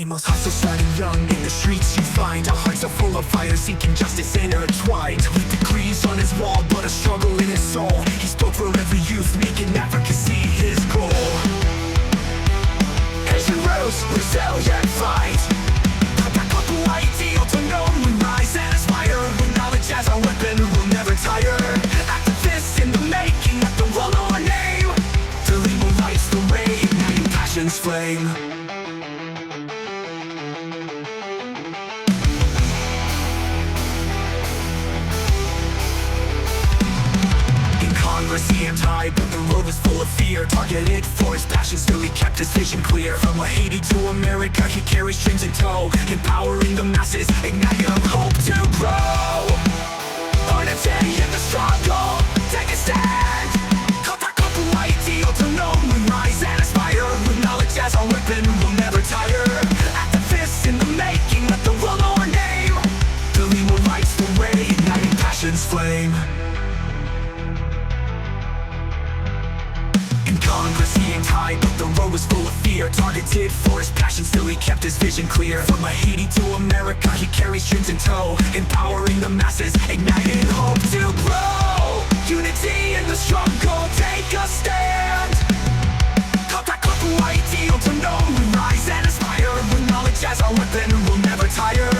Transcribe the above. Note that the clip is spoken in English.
Thelimo's heart still shining young. In the streets you find our hearts are full of fire, seeking justice intertwined. With degrees on his wall, but a struggle in his soul. He spoke for every youth, making advocacy his goal. Haitian rose, resilient fight. KòTAKòT, Ayiti Otonòm, we rise and aspire. With knowledge as our weapon, we'll never tire. Activists in the making, let the world know our name. Thelimo lights the way, igniting passion's flame. He aimed high, but the road was full of fear. Targeted for his passion, still he kept his vision clear. From Haiti to America, he carries dreams in tow, empowering the masses, igniting hope to grow. On a day in the struggle, take a stand. KòTAKòT, Ayiti Otonòm, we rise and aspire. With knowledge as our weapon, we'll never tire. Activists in the making, let the world know our name. Thelimo lights the way, igniting passion's flame. Congress he aimed high, but the road was full of fear. Targeted for his passion, still he kept his vision clear. From Haiti to America, he carries dreams in tow, empowering the masses, igniting hope to grow. Unity in the struggle, take a stand. KòTAKòT, Ayiti Otonòm, we rise and aspire. With knowledge as our weapon, we'll never tire.